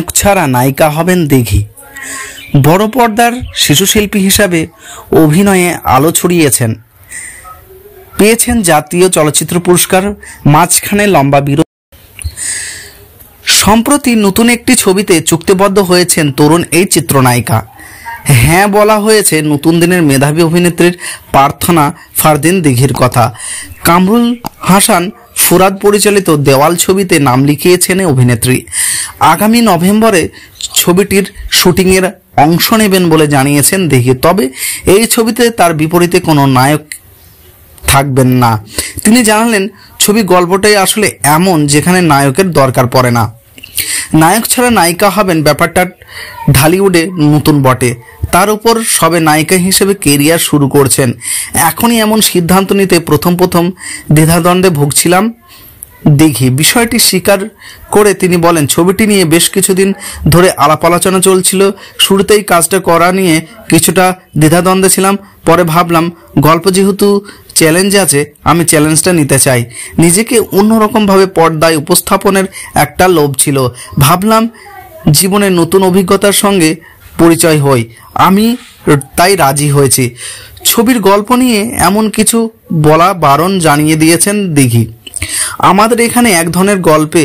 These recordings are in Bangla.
নায়ক ছাড়া নায়িকা হবেন দিঘি। বড় পর্দার শিশুশিল্পী হিসাবে অভিনয়ে আলো ছড়িয়েছেন, পেয়েছেন জাতীয় চলচ্চিত্র পুরস্কার, মাঝখানে লম্বা বিরতি। সম্প্রতি নতুন একটি ছবিতে চুক্তিবদ্ধ হয়েছেন তরুণ এই চিত্রনায়িকা। হ্যাঁ বলা হয়েছে নতুন দিনের মেধাবী অভিনেত্রীর প্রার্থনা ফারদিন দিঘির কথা। কামরুল হাসান ফুরাদ পরিচালিত দেওয়াল ছবিতে নাম লিখিয়েছেন অভিনেত্রী। আগামী নভেম্বরে ছবিটির শুটিংয়ের অংশ নেবেন বলে জানিয়েছেন দিঘি। তবে এই ছবিতে তার বিপরীতে কোনো নায়ক থাকবেন না। তিনি জানালেন, ছবি গল্পটাই আসলে এমন যেখানে নায়কের দরকার পড়ে না। নায়ক ছাড়া নায়িকা হবেন ব্যাপারটা ঢালিউডে নতুন বটে, তার উপর সবে নায়িকা হিসেবে কেরিয়ার শুরু করছেন। এখনই এমন সিদ্ধান্ত নিতে প্রথম দ্বিধাদ্বন্দ্বে ভুগছিলাম দিঘি। বিষয়টি স্বীকার করে তিনি বলেন, ছবিটি নিয়ে বেশ কিছুদিন ধরে আলাপ আলোচনা চলছিল। শুরুতেই কাজটা করা নিয়ে কিছুটা দ্বিধাদ্বন্দ্বে ছিলাম, পরে ভাবলাম গল্প যেহেতু চ্যালেঞ্জ আছে, আমি চ্যালেঞ্জটা নিতে চাই। নিজেকে অন্যরকমভাবে পর্দায় উপস্থাপনের একটা লোভ ছিল। ভাবলাম জীবনের নতুন অভিজ্ঞতার সঙ্গে পরিচয় হই, আমি তাই রাজি হয়েছি। ছবির গল্প নিয়ে এমন কিছু বলা বারণ জানিয়ে দিয়েছেন দিঘি। আমাদের এখানে এক ধরনের গল্পে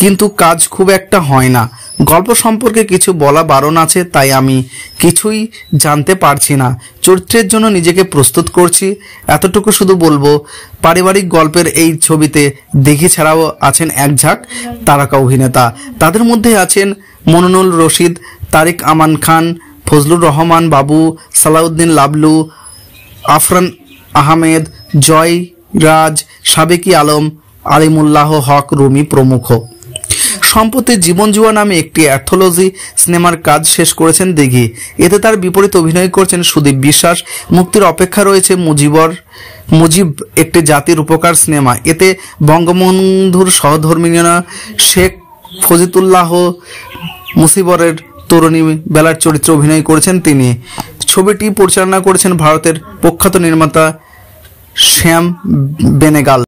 কিন্তু কাজ খুব একটা হয় না। গল্প সম্পর্কে কিছু বলা বারণ আছে, তাই আমি কিছুই জানতে পারছি না। চরিত্রের জন্য নিজেকে প্রস্তুত করছি, এতটুকু শুধু বলবো। পারিবারিক গল্পের এই ছবিতে দিঘি ছাড়াও আছেন এক ঝাঁক তারকা অভিনেতা। তাদের মধ্যে আছেন মনিনুল রশিদ, তারিক আমান খান, ফজলুর রহমান বাবু, সালাউদ্দিন লাবলু, আফরান আহমেদ, জয় রাজ, সাবেকি আলম, আলিমুল্লাহ হক রুমি প্রমুখ। সম্প্রতি জীবন জুয়া নামে একটি অ্যান্থোলজি সিনেমার কাজ শেষ করেছেন দিঘি। এতে তার বিপরীতে অভিনয় করছেন সুদীপ বিশ্বাস। মুক্তির অপেক্ষা রয়েছে মুজিব, একটি জাতির উপকার সিনেমা। এতে বঙ্গবন্ধুর সহধর্মিণী শেখ ফজিতুল্লাহ মুসিবরের তরুণী বেলার চরিত্রে অভিনয় করেছেন তিনি। ছবিটি পরিচালনা করেছেন ভারতের প্রখ্যাত নির্মাতা শ্যাম বেনেগাল।